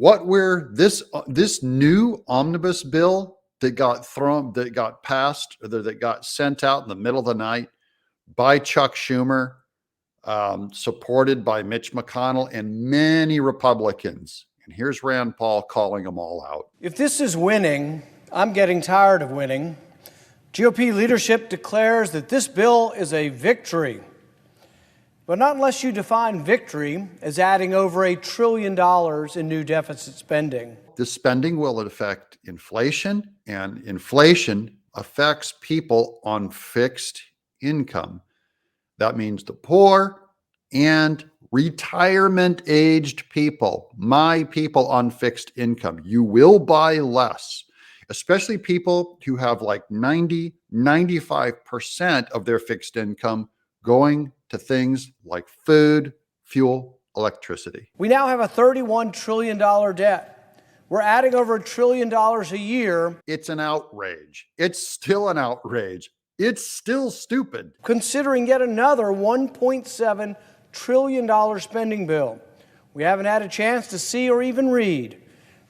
This new omnibus bill that got passed, or that got sent out in the middle of the night by Chuck Schumer, supported by Mitch McConnell and many Republicans. And here's Rand Paul calling them all out. If this is winning, I'm getting tired of winning. GOP leadership declares that this bill is a victory. But not unless you define victory as adding over $1 trillion in new deficit spending. This spending will affect inflation, and inflation affects people on fixed income. That means the poor and retirement-aged people, my people on fixed income. You will buy less, especially people who have like 95% of their fixed income going to things like food, fuel, electricity. We now have a $31 trillion debt. We're adding over $1 trillion a year. It's an outrage. It's still an outrage. It's still stupid. Considering yet another $1.7 trillion spending bill we haven't had a chance to see or even read.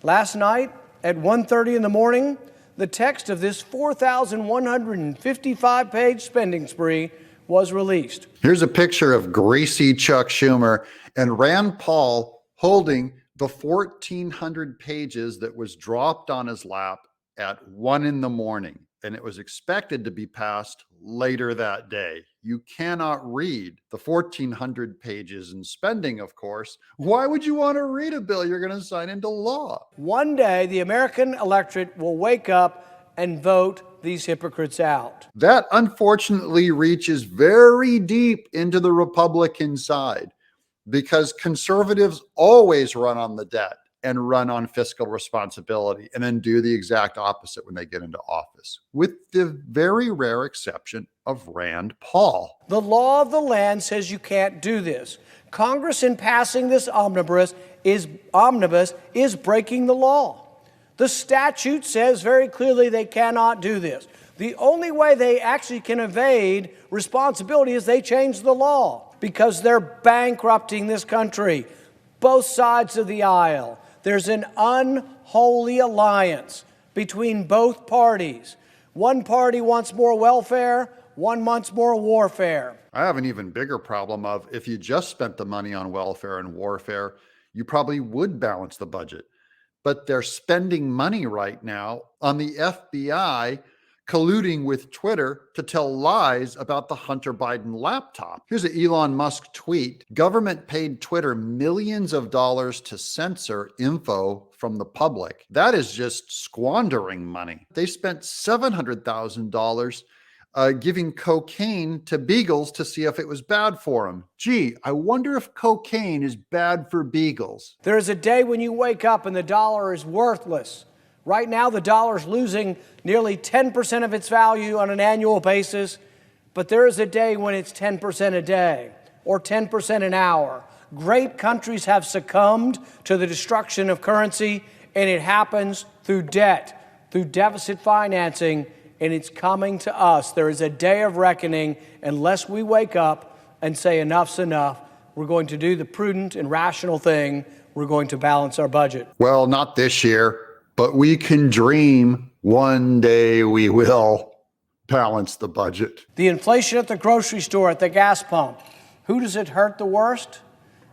Last night at 1:30 in the morning, the text of this 4,155-page spending spree was released. Here's a picture of greasy Chuck Schumer and Rand Paul holding the 1,400 pages that was dropped on his lap at 1 in the morning. And it was expected to be passed later that day. You cannot read the 1,400 pages in spending, of course. Why would you want to read a bill you're going to sign into law? One day, the American electorate will wake up and vote these hypocrites out. That unfortunately reaches very deep into the Republican side, because conservatives always run on the debt and run on fiscal responsibility, and then do the exact opposite when they get into office, with the very rare exception of Rand Paul. The law of the land says you can't do this. Congress, in passing this omnibus, is breaking the law. The statute says very clearly they cannot do this. The only way they actually can evade responsibility is they change the law, because they're bankrupting this country. Both sides of the aisle. There's an unholy alliance between both parties. One party wants more welfare, one wants more warfare. I have an even bigger problem of, if you just spent the money on welfare and warfare, you probably would balance the budget. But they're spending money right now on the FBI colluding with Twitter to tell lies about the Hunter Biden laptop. Here's an Elon Musk tweet. Government paid Twitter millions of dollars to censor info from the public. That is just squandering money. They spent $700,000 giving cocaine to beagles to see if it was bad for them. Gee, I wonder if cocaine is bad for beagles. There is a day when you wake up and the dollar is worthless. Right now, the dollar's losing nearly 10% of its value on an annual basis, but there is a day when it's 10% a day or 10% an hour. Great countries have succumbed to the destruction of currency, and it happens through debt, through deficit financing, and it's coming to us. There is a day of reckoning. Unless we wake up and say enough's enough, we're going to do the prudent and rational thing. We're going to balance our budget. Well, not this year. But we can dream one day we will balance the budget. The inflation at the grocery store, at the gas pump. Who does it hurt the worst?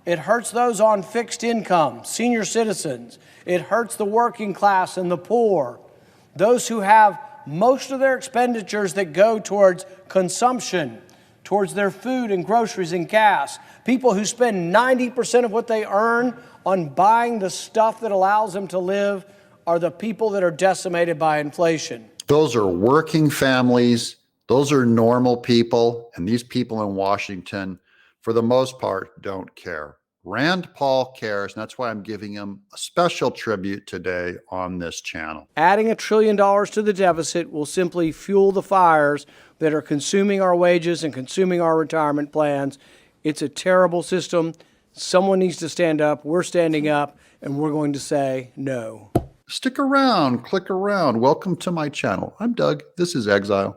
It hurts those on fixed income, senior citizens. It hurts the working class and the poor. Those who have most of their expenditures that go towards consumption, towards their food and groceries and gas. People who spend 90% of what they earn on buying the stuff that allows them to live are the people that are decimated by inflation. Those are working families. Those are normal people. And these people in Washington, for the most part, don't care. Rand Paul cares, and that's why I'm giving him a special tribute today on this channel. Adding $1 trillion to the deficit will simply fuel the fires that are consuming our wages and consuming our retirement plans. It's a terrible system. Someone needs to stand up. We're standing up, and we're going to say no. Stick around, click around. Welcome to my channel. I'm Doug. This is Exile.